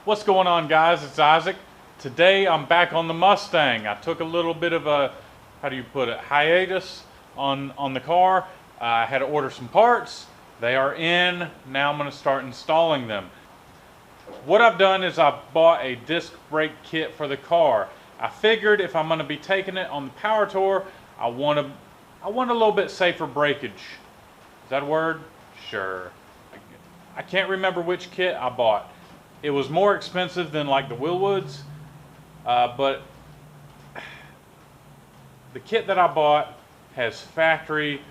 What's going on, guys? It's Isaac. Today I'm back on the Mustang. I took a little bit of a, how do you put it, hiatus on the car. I had to order some parts. They are in. Now I'm going to start installing them. What I've done is I've bought a disc brake kit for the car. I figured if I'm going to be taking it on the power tour, I want a little bit safer breakage. Is that a word? Sure. I can't remember which kit I bought. It was more expensive than like the Willwoods, but the kit that I bought has factory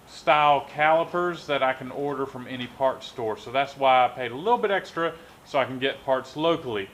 style calipers that I can order from any parts store. So that's why I paid a little bit extra so I can get parts locally.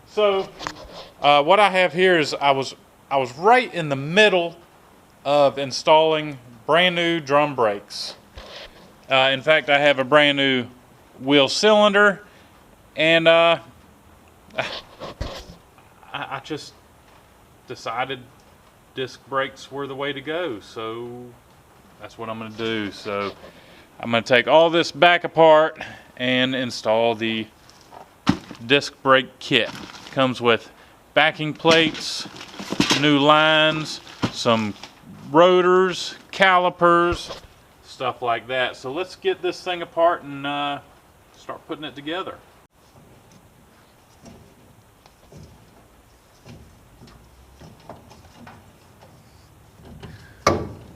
So what I have here is I was right in the middle of installing brand new drum brakes. In fact, I have a brand new wheel cylinder, and I just decided disc brakes were the way to go, so that's what I'm going to do. So I'm going to take all this back apart and install the disc brake kit. Comes with backing plates, new lines, some rotors, calipers, stuff like that. So let's get this thing apart and start putting it together.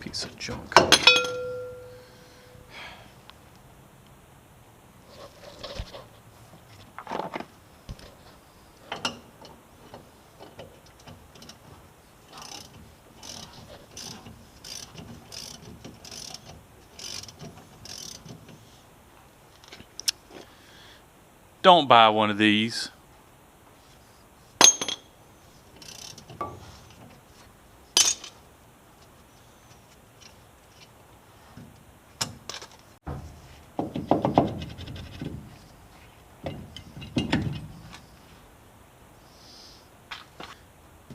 Piece of junk. Don't buy one of these.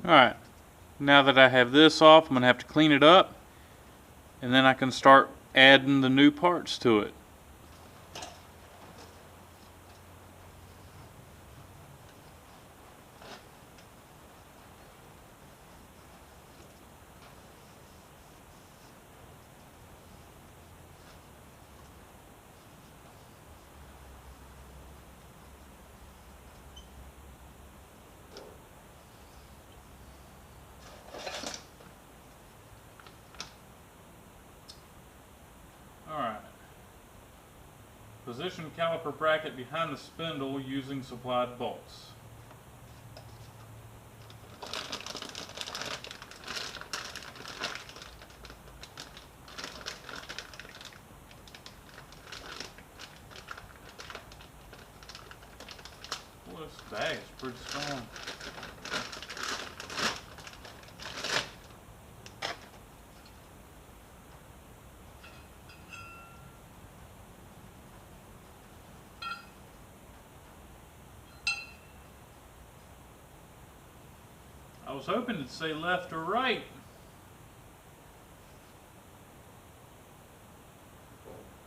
Alright, now that I have this off, I'm going to have to clean it up, and then I can start adding the new parts to it. Alright. Position caliper bracket behind the spindle using supplied bolts. Boy, this bag is pretty strong. I was hoping it'd say left or right.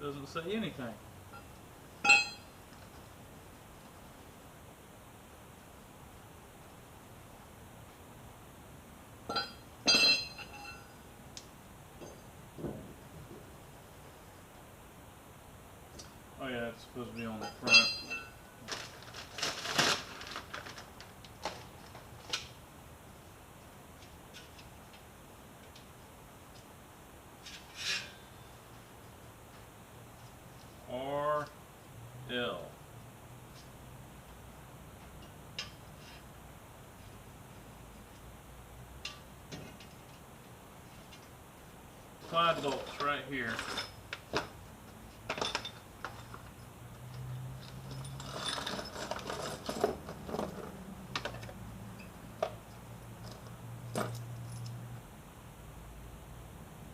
Doesn't say anything. Oh yeah, it's supposed to be on the front. L. Slide bolts right here.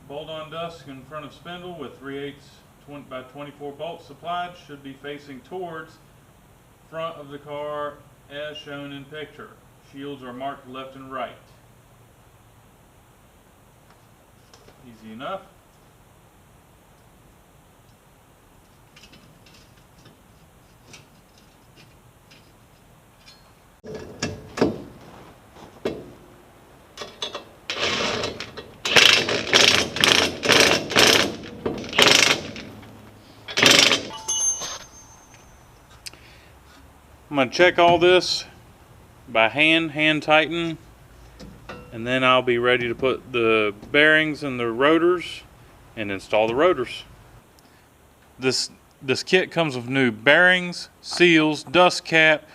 Bolt on dust in front of spindle with 3/8 by 24 bolts supplied, should be facing towards front of the car as shown in picture. Shields are marked left and right. Easy enough. I'm going to check all this by hand tighten, and then I'll be ready to put the bearings and the rotors and install the rotors. This kit comes with new bearings, seals, dust cap,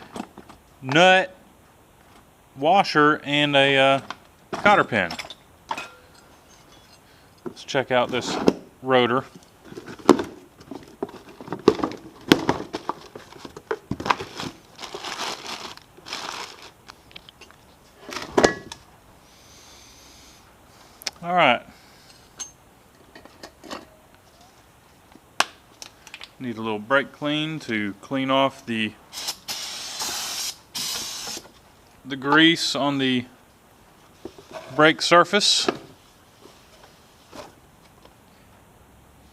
nut, washer, and a cotter pin. Let's check out this rotor. All right. Need a little brake clean to clean off the grease on the brake surface.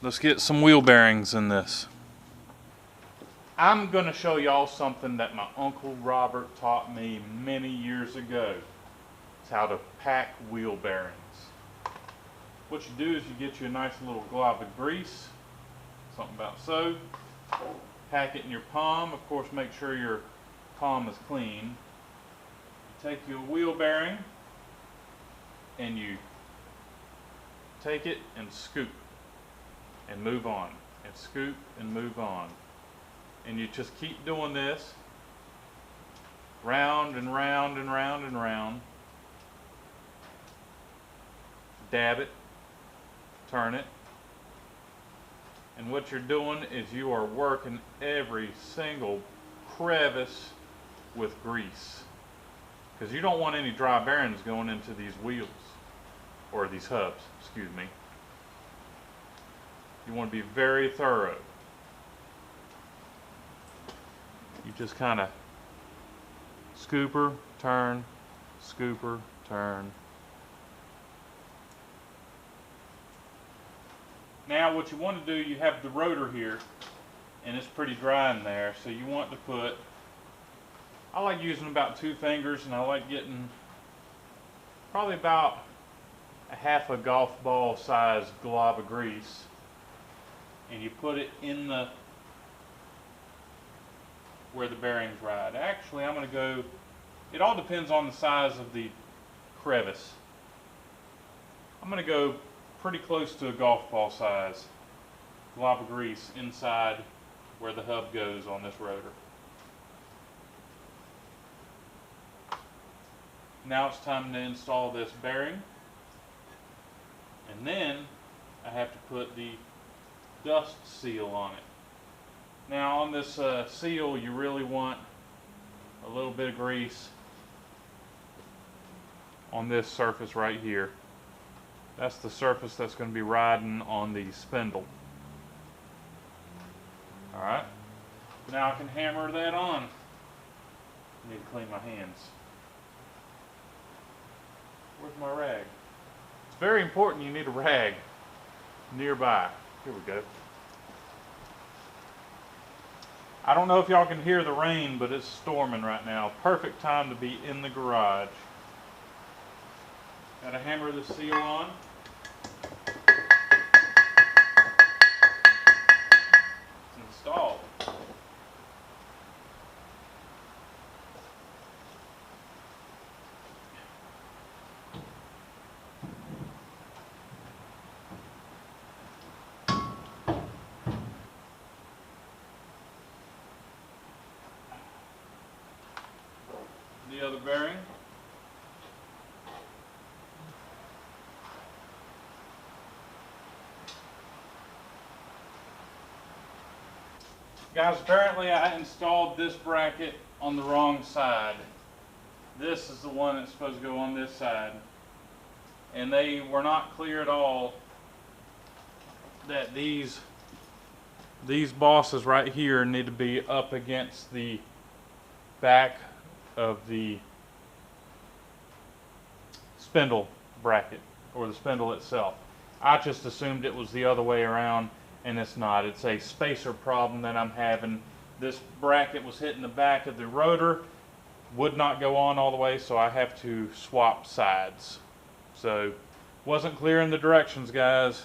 Let's get some wheel bearings in this. I'm going to show y'all something that my Uncle Robert taught me many years ago. It's how to pack wheel bearings. What you do is you get you a nice little glob of grease, something about so. Pack it in your palm. Of course, make sure your palm is clean. You take your wheel bearing and you take it and scoop and move on, and scoop and move on. And you just keep doing this round and round and round and round. Dab it, turn it, and what you're doing is you are working every single crevice with grease, because you don't want any dry bearings going into these wheels, or these hubs, excuse me. You want to be very thorough. You just kind of scooper, turn, scooper, turn. Now what you want to do, you have the rotor here, and it's pretty dry in there, so you want to put, I like using about 2 fingers, and I like getting probably about a half a golf ball size glob of grease, and you put it in the where the bearings ride. Actually, I'm going to go, it all depends on the size of the crevice. I'm going to go pretty close to a golf ball size glob of grease inside where the hub goes on this rotor. Now it's time to install this bearing, and then I have to put the dust seal on it. Now on this seal, you really want a little bit of grease on this surface right here. That's the surface that's going to be riding on the spindle. Alright, now I can hammer that on. I need to clean my hands. Where's my rag? It's very important you need a rag nearby. Here we go. I don't know if y'all can hear the rain, but it's storming right now. Perfect time to be in the garage. Gotta hammer the seal on. It's installed. The other bearing. Guys, apparently I installed this bracket on the wrong side. This is the one that's supposed to go on this side. And they were not clear at all that these bosses right here need to be up against the back of the spindle bracket, or the spindle itself. I just assumed it was the other way around, and it's not. It's a spacer problem that I'm having. This bracket was hitting the back of the rotor, would not go on all the way, so I have to swap sides. So wasn't clear in the directions, guys,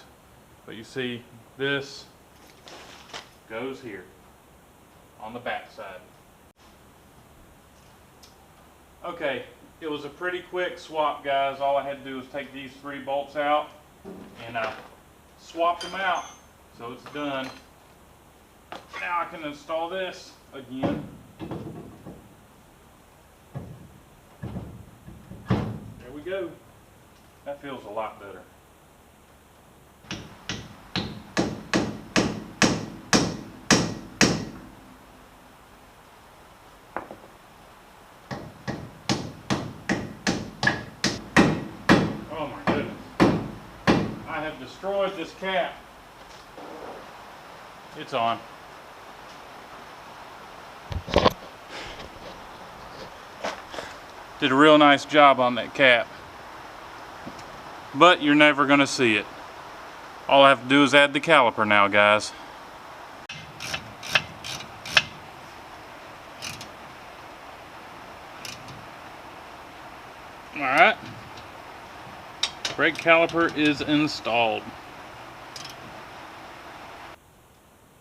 but you see this goes here on the back side. Okay, it was a pretty quick swap, guys. All I had to do was take these 3 bolts out and I swapped them out. So it's done. Now I can install this again. There we go. That feels a lot better. Oh my goodness. I have destroyed this cap. It's on. Did a real nice job on that cap. But you're never going to see it. All I have to do is add the caliper now, guys. Alright. Brake caliper is installed.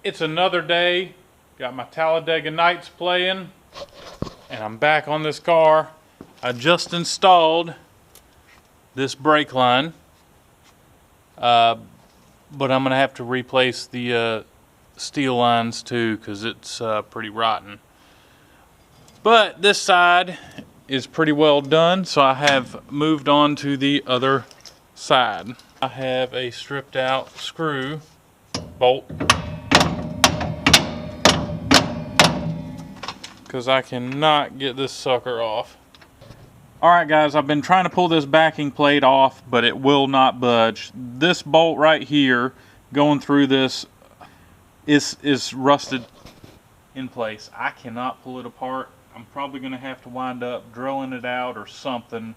It's another day. Got my Talladega Nights playing. And I'm back on this car. I just installed this brake line. But I'm going to have to replace the steel lines too, because it's pretty rotten. But this side is pretty well done, so I have moved on to the other side. I have a stripped out screw bolt because I cannot get this sucker off. Alright guys, I've been trying to pull this backing plate off, but it will not budge. This bolt right here going through this is rusted in place. I cannot pull it apart. I'm probably going to have to wind up drilling it out or something,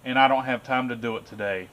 and I don't have time to do it today.